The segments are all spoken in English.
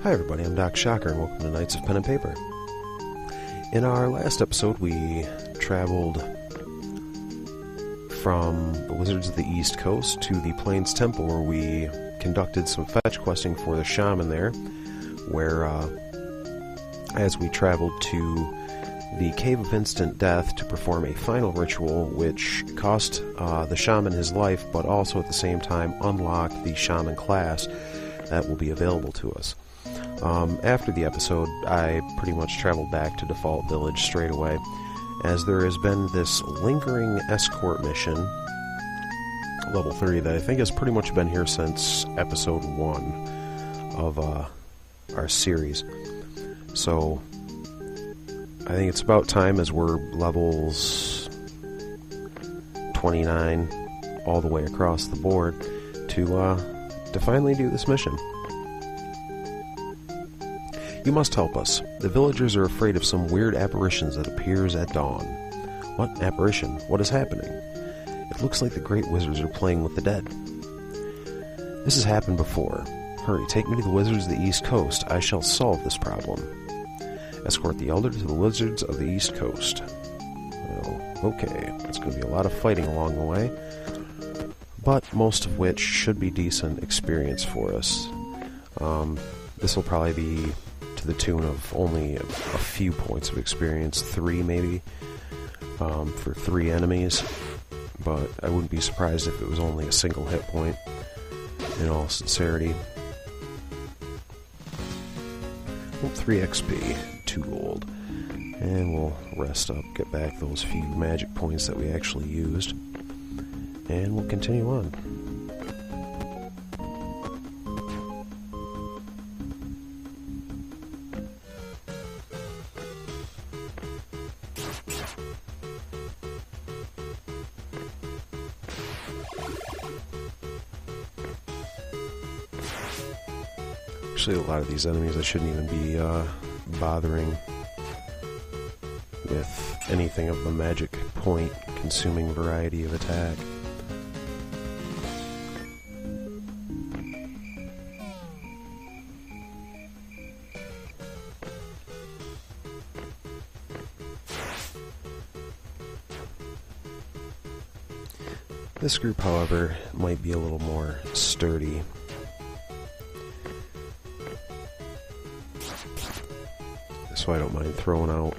Hi everybody, I'm Doc Shocker and welcome to Knights of Pen and Paper. In our last episode we traveled from the Wizards of the East Coast to the Plains Temple, where we conducted some fetch questing for the shaman there, where as we traveled to the Cave of Instant Death to perform a final ritual which cost the shaman his life, but also at the same time unlocked the shaman class that will be available to us. After the episode, I pretty much traveled back to Default Village straight away, as there has been this lingering escort mission, level 3, that I think has pretty much been here since episode 1 of our series. So, I think it's about time, as we're levels 29 all the way across the board, to finally do this mission. You must help us. The villagers are afraid of some weird apparitions that appears at dawn. What apparition? What is happening? It looks like the great wizards are playing with the dead. This has happened before. Hurry, take me to the wizards of the East Coast. I shall solve this problem. Escort the elder to the wizards of the East Coast. Well, okay. It's going to be a lot of fighting along the way, but most of which should be decent experience for us. This will probably be to the tune of only a few points of experience, 3 maybe, for 3 enemies, but I wouldn't be surprised if it was only a single hit point, in all sincerity. 3 XP, 2 gold, and we'll rest up, get back those few magic points that we actually used, and we'll continue on. Actually, a lot of these enemies I shouldn't even be bothering with anything of the magic point consuming variety of attack. This group, however, might be a little more sturdy. So I don't mind throwing out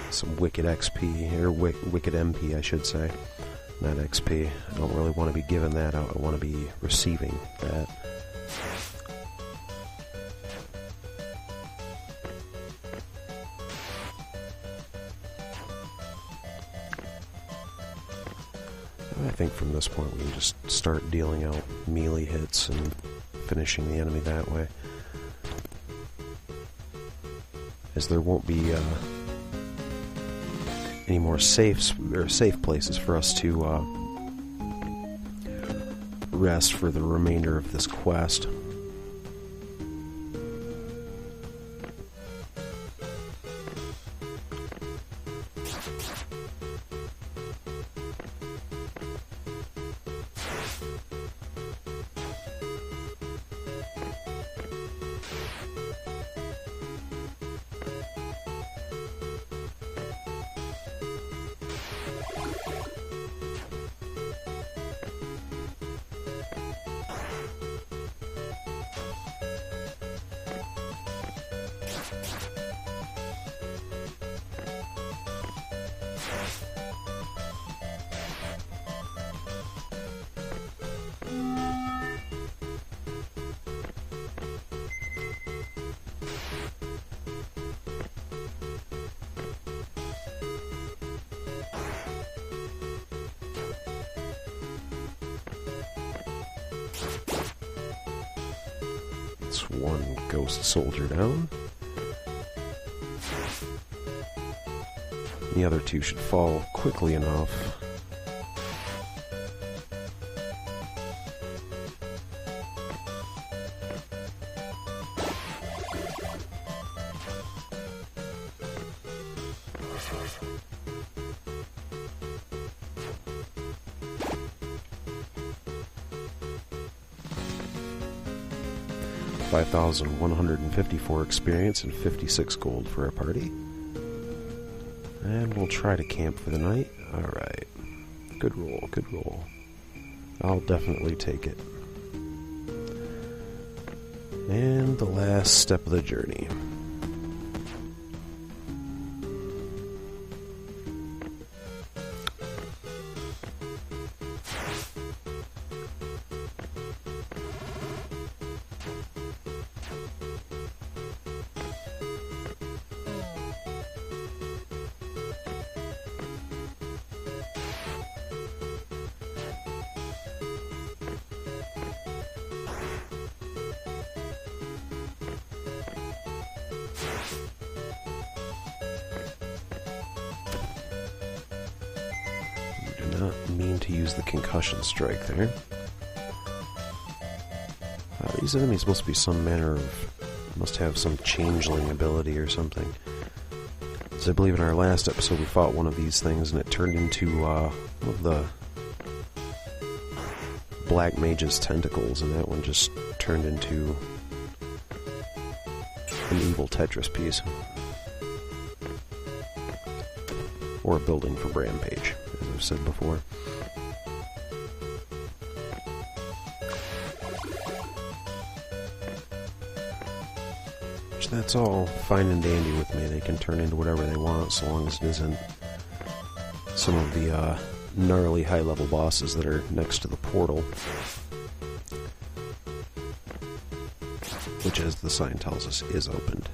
some wicked XP, or wicked MP I should say, not XP. I don't really want to be giving that out, I want to be receiving that. I think from this point we can just start dealing out melee hits and finishing the enemy that way, as there won't be any more safe places for us to rest for the remainder of this quest. That's 1 ghost soldier down. The other 2 should fall quickly enough. 5,154 experience and 56 gold for our party. And we'll try to camp for the night. Alright. Good roll, good roll. I'll definitely take it. And the last step of the journey. Not mean to use the concussion strike there. These enemies must be some manner of... must have some changeling ability or something. So I believe in our last episode we fought one of these things and it turned into one of the black mage's tentacles, and that one just turned into an evil Tetris piece. Or a building for Rampage, as I've said before. Which that's all fine and dandy with me. They can turn into whatever they want, so long as it isn't some of the gnarly high-level bosses that are next to the portal. Which, as the sign tells us, is opened.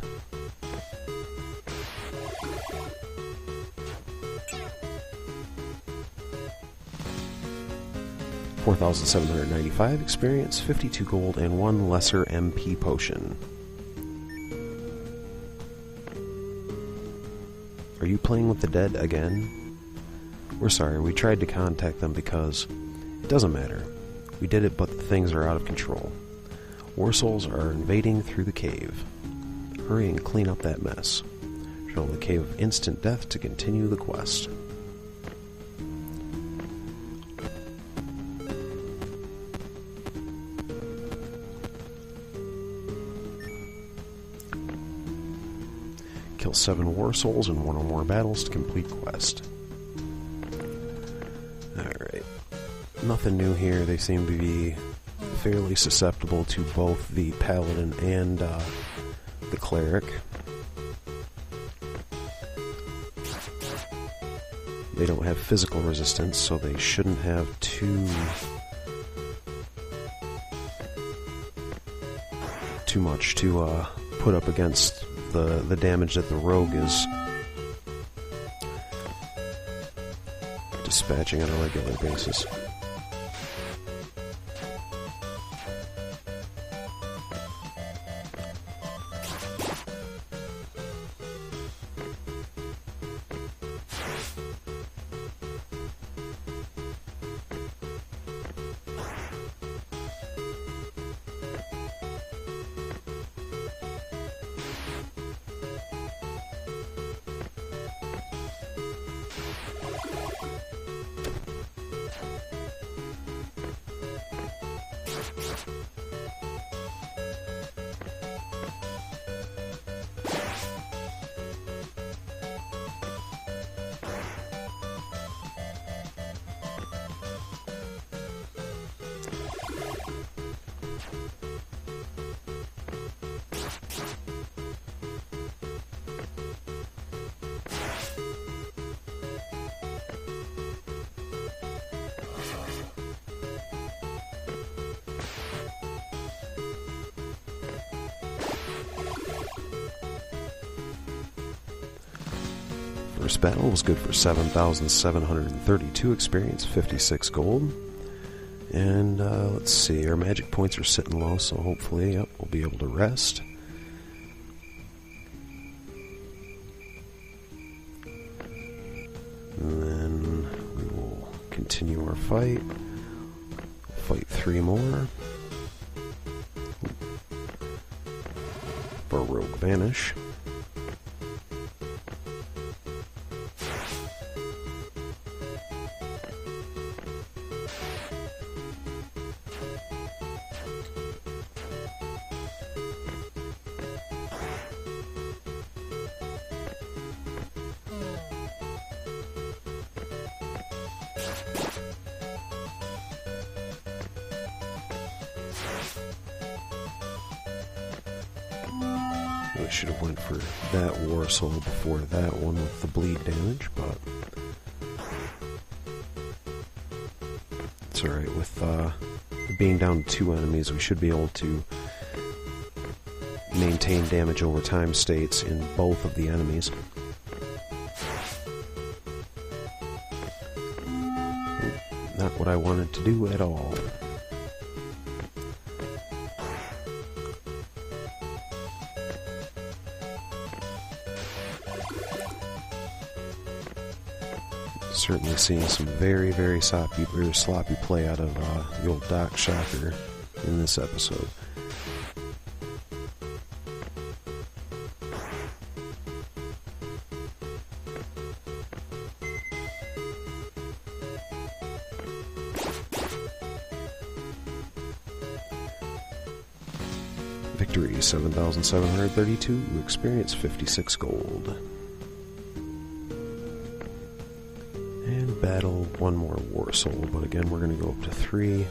$4,795 experience, 52 gold, and 1 lesser MP potion. Are you playing with the dead again? We're sorry, we tried to contact them because... it doesn't matter. We did it, but the things are out of control. War souls are invading through the cave. Hurry and clean up that mess. Show the Cave of Instant Death to continue the quest. Kill 7 war souls in 1 or more battles to complete quest. Alright. Nothing new here. They seem to be fairly susceptible to both the paladin and the cleric. They don't have physical resistance, so they shouldn't have too much to put up against the damage that the rogue is dispatching on a regular basis. First battle was good for 7,732 experience, 56 gold. And let's see, our magic points are sitting low, so hopefully, yep, we'll be able to rest. And then we will continue our fight. Fight 3 more. For Rogue Vanish. I should have went for that war soul before that one with the bleed damage, but it's alright. With being down to 2 enemies, we should be able to maintain damage over time states in both of the enemies. Not what I wanted to do at all. Certainly seeing some very, very sloppy play out of the old Doc Shocker in this episode. Victory 7,732, experience 56 gold. And battle one more war soul, but again we're going to go up to 3.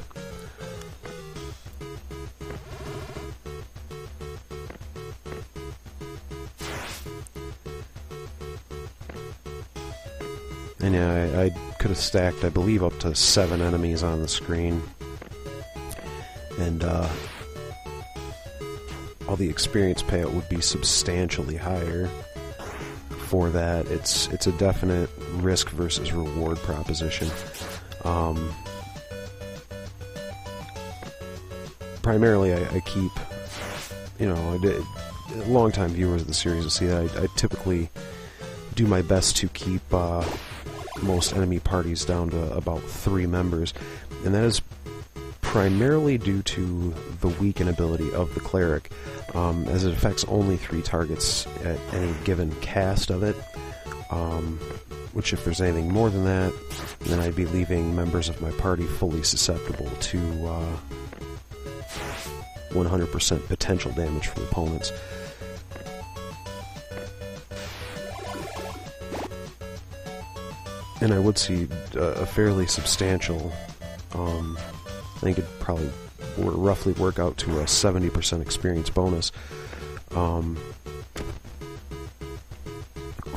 And yeah, I could have stacked, I believe, up to 7 enemies on the screen. And all the experience payout would be substantially higher for that. It's a definite risk versus reward proposition. Primarily, I keep, long-time viewers of the series will see that I typically do my best to keep most enemy parties down to about 3 members, and that is primarily due to the weaken ability of the cleric, as it affects only 3 targets at any given cast of it, which if there's anything more than that, then I'd be leaving members of my party fully susceptible to 100% potential damage from opponents. And I would see a fairly substantial, I think it'd probably roughly work out to a 70% experience bonus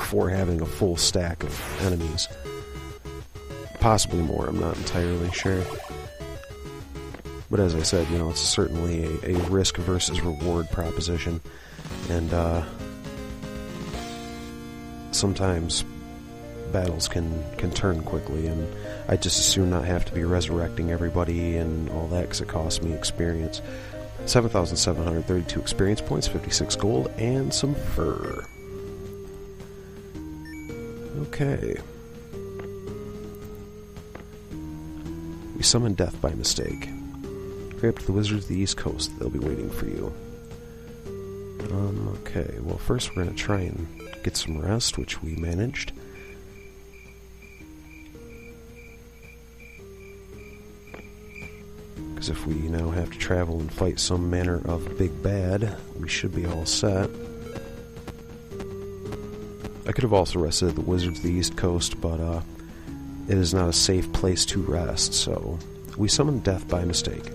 for having a full stack of enemies. Possibly more, I'm not entirely sure. But as I said, it's certainly a risk versus reward proposition. And sometimes battles can turn quickly, and I just as soon not have to be resurrecting everybody and all that because it costs me experience. 7,732 experience points, 56 gold, and some fur. Okay. We summon death by mistake. Hurry up to the wizards of the East Coast. They'll be waiting for you. Okay, well first we're going to try and get some rest, which we managed. Because if we now have to travel and fight some manner of big bad, we should be all set. I could have also rested at the Wizards of the East Coast, but it is not a safe place to rest, so we summoned death by mistake.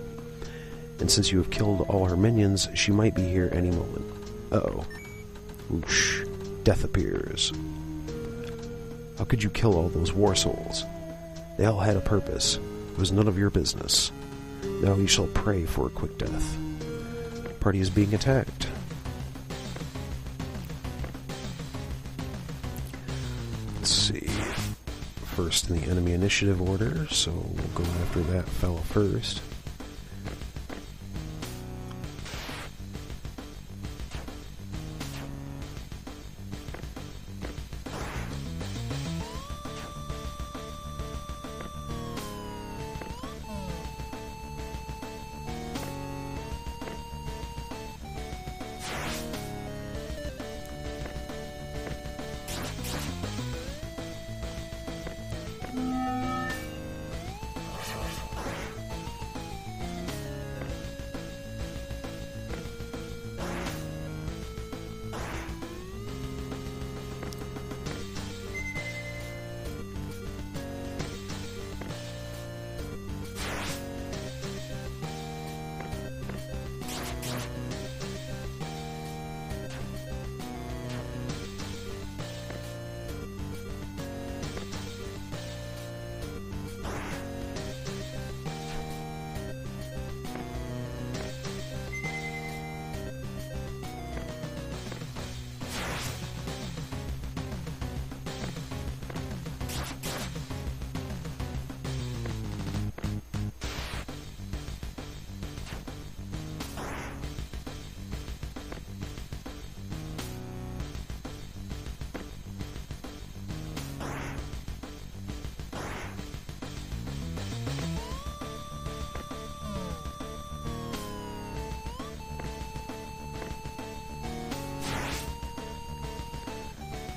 And since you have killed all her minions, she might be here any moment. Uh-oh. Whoosh. Death appears. How could you kill all those war souls? They all had a purpose. It was none of your business. Now you shall pray for a quick death. The party is being attacked. Let's see. First in the enemy initiative order, so we'll go after that fella first.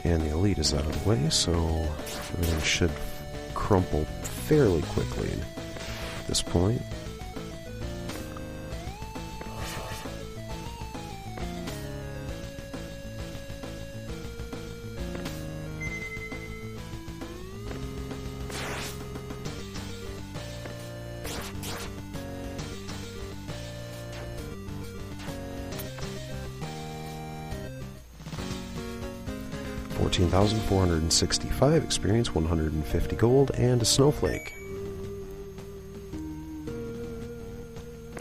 And the elite is out of the way, so everything should crumple fairly quickly at this point. $14,465 experience, 150 gold, and a snowflake.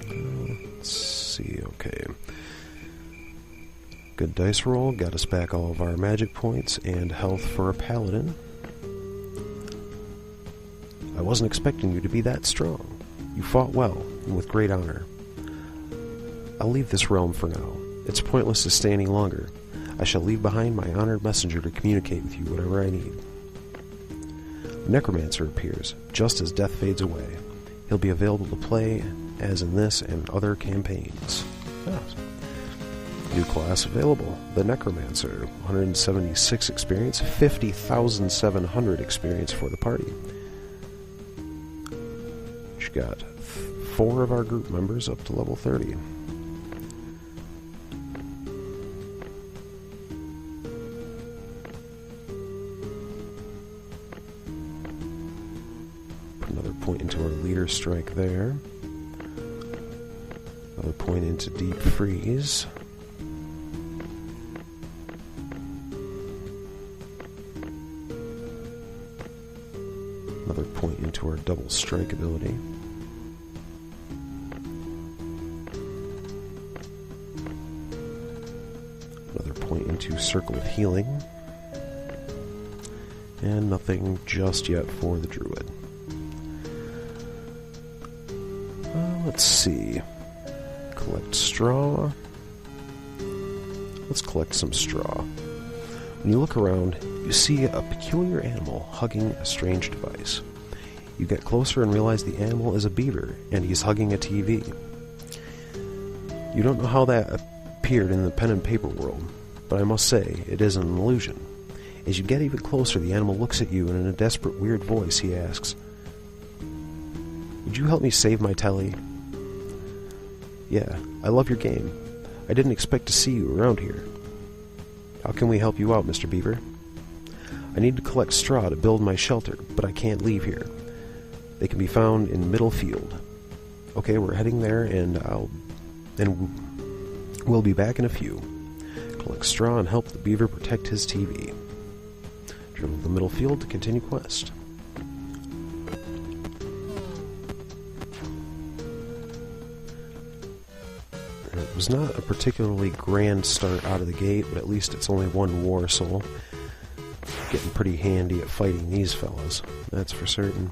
Let's see, okay. Good dice roll, got us back all of our magic points and health for a paladin. I wasn't expecting you to be that strong. You fought well, and with great honor. I'll leave this realm for now. It's pointless to stay any longer. I shall leave behind my honored messenger to communicate with you whatever I need. The necromancer appears, just as death fades away. He'll be available to play, as in this and other campaigns. New class available, the necromancer. 176 experience, 50,700 experience for the party. We've got 4 of our group members up to level 30. Point into our leader strike there. Another point into deep freeze. Another point into our double strike ability. Another point into circle of healing. And nothing just yet for the druid. Let's see. Collect straw. Let's collect some straw. When you look around, you see a peculiar animal hugging a strange device. You get closer and realize the animal is a beaver, and he's hugging a TV. You don't know how that appeared in the pen and paper world, but I must say, it is an illusion. As you get even closer, the animal looks at you, and in a desperate, weird voice, he asks, "Would you help me save my telly?" "Yeah, I love your game. I didn't expect to see you around here." "How can we help you out, Mr. Beaver?" "I need to collect straw to build my shelter, but I can't leave here. They can be found in Middle Field." "Okay, we're heading there, and we'll be back in a few. Collect straw and help the beaver protect his TV. Travel to the Middle Field to continue quest." It was not a particularly grand start out of the gate, but at least it's only 1 war soul. Getting pretty handy at fighting these fellas, that's for certain.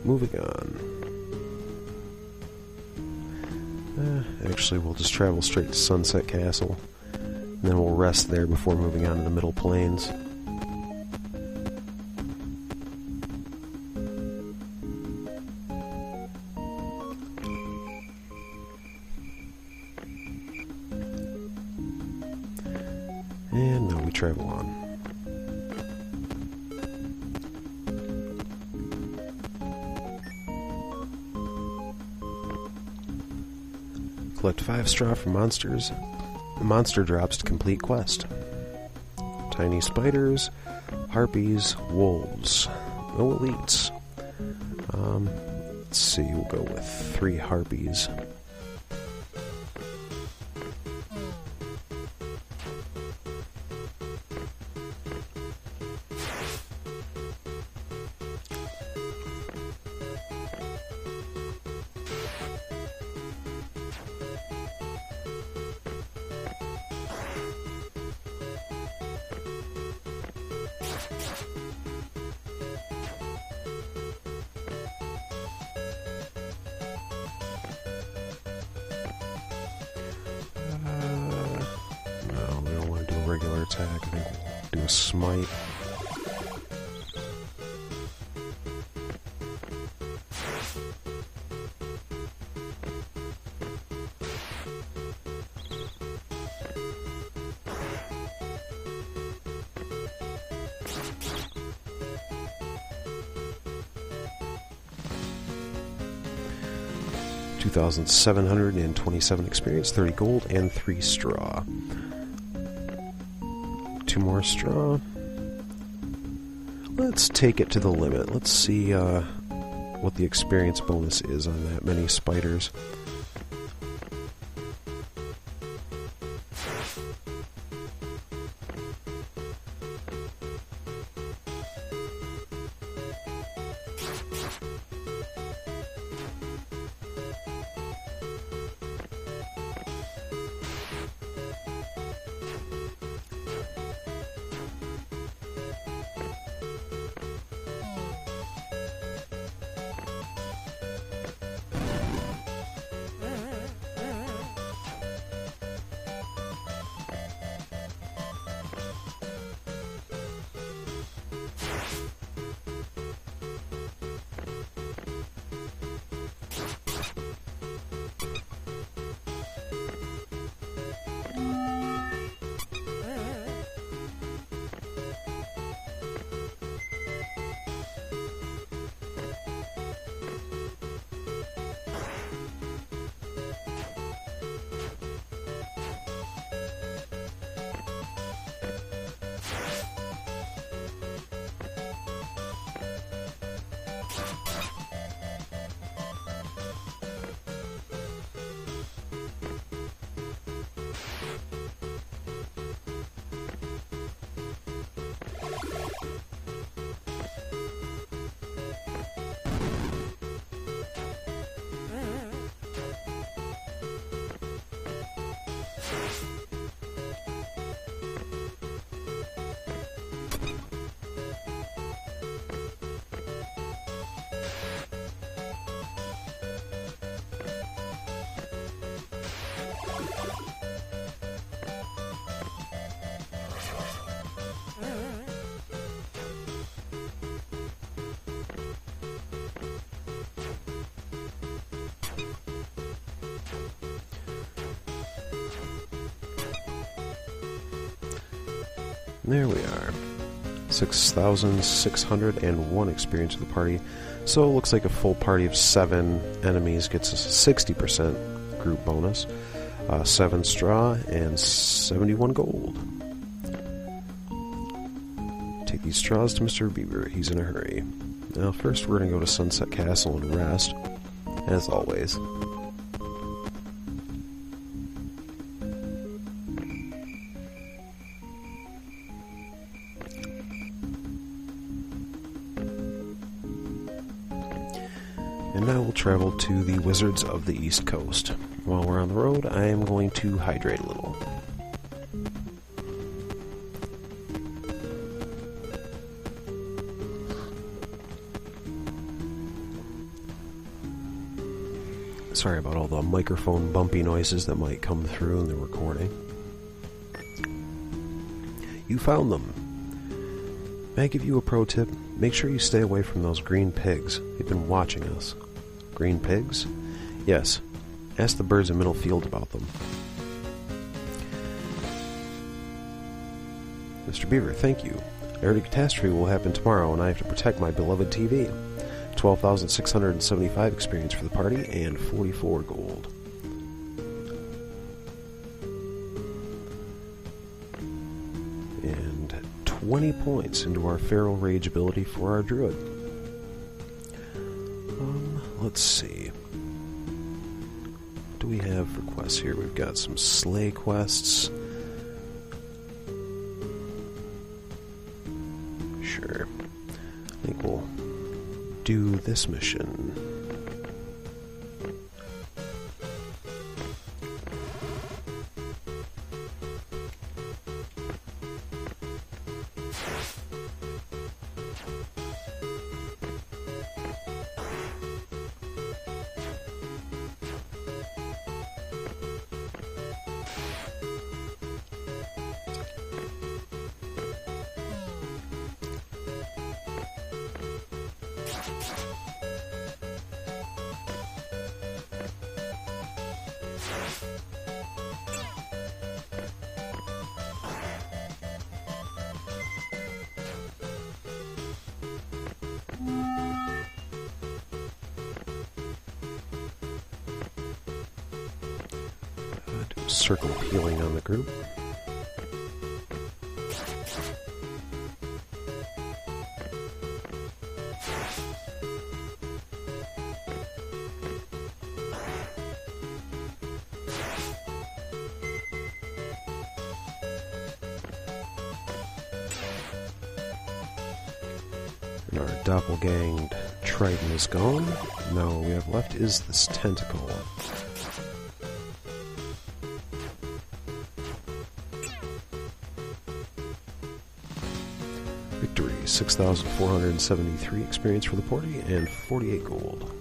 Moving on. Actually, we'll just travel straight to Sunset Castle, and then we'll rest there before moving on to the Middle Plains. And now we travel on. Collect 5 straw from monsters. Monster drops to complete quest. Tiny spiders, harpies, wolves. No elites. Let's see, we'll go with 3 harpies. regular attack. I think we'll do a smite. $2,727 experience, 30 gold, and 3 straw. 2 more straw. Let's take it to the limit. Let's see what the experience bonus is on that many spiders. There we are. 6,601 experience of the party. So it looks like a full party of 7 enemies gets us a 60% group bonus. 7 straw and 71 gold. Take these straws to Mr. Beaver. He's in a hurry. Now first we're going to go to Sunset Castle and rest, as always. And now we'll travel to the Wizards of the East Coast. While we're on the road, I am going to hydrate a little. Sorry about all the microphone bumpy noises that might come through in the recording. You found them. May I give you a pro tip? Make sure you stay away from those green pigs. They've been watching us. Green pigs? Yes. Ask the birds in Middlefield about them. Mr. Beaver, thank you. I heard a catastrophe will happen tomorrow, and I have to protect my beloved TV. 12,675 experience for the party, and 44 gold. And 20 points into our Feral Rage ability for our druid. Let's see. What do we have for quests here? We've got some slay quests. Sure. I think we'll do this mission. Circle of healing on the group. And our doppelganged Triton is gone. Now all we have left is this tentacle. Victory, 6,473 experience for the party and 48 gold.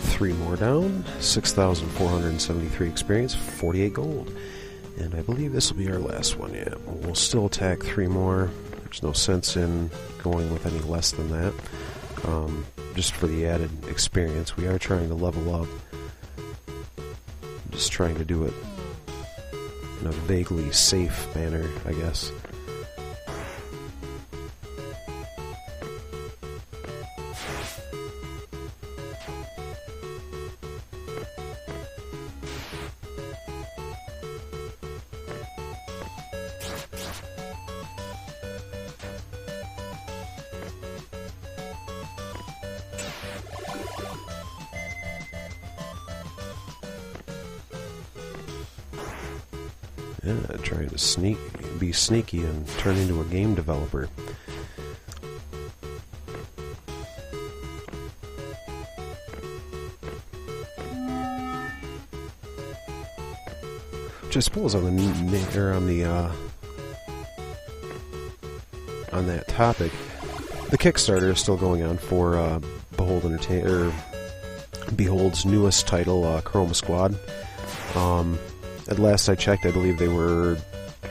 Three more down, 6,473 experience, 48 gold. And I believe this will be our last one, yeah. We'll still attack three more. There's no sense in going with any less than that. Just for the added experience. We are trying to level up. Just trying to do it in a vaguely safe manner, I guess. Yeah, trying to be sneaky and turn into a game developer. Which I suppose on that topic, the Kickstarter is still going on for Behold's newest title, Chroma Squad. At last I checked, I believe they were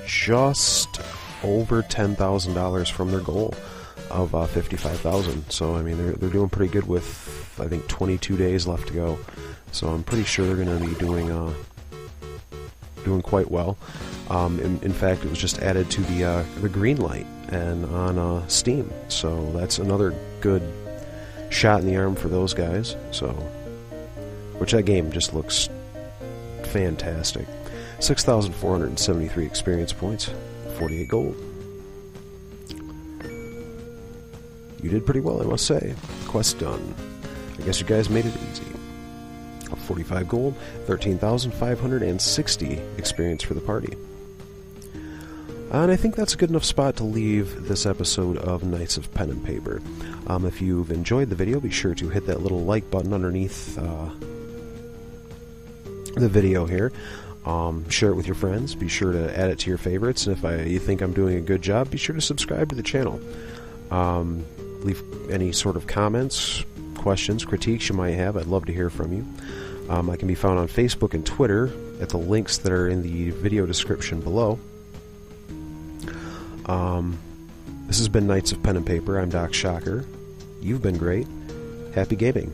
just over $10,000 from their goal of $55,000. So I mean, they're doing pretty good with, I think, 22 days left to go. So I'm pretty sure they're going to be doing quite well. In fact, it was just added to the green light and on Steam. So that's another good shot in the arm for those guys. So, which that game just looks fantastic. 6,473 experience points, 48 gold. You did pretty well, I must say. Quest done. I guess you guys made it easy. 45 gold, 13,560 experience for the party. And I think that's a good enough spot to leave this episode of Knights of Pen and Paper. If you've enjoyed the video, be sure to hit that little like button underneath the video here. Share it with your friends. Be sure to add it to your favorites. And if you think I'm doing a good job, be sure to subscribe to the channel. Leave any sort of comments, questions, critiques you might have. I'd love to hear from you. I can be found on Facebook and Twitter at the links that are in the video description below. This has been Knights of Pen and Paper. I'm Doc Shocker. You've been great. Happy gaming.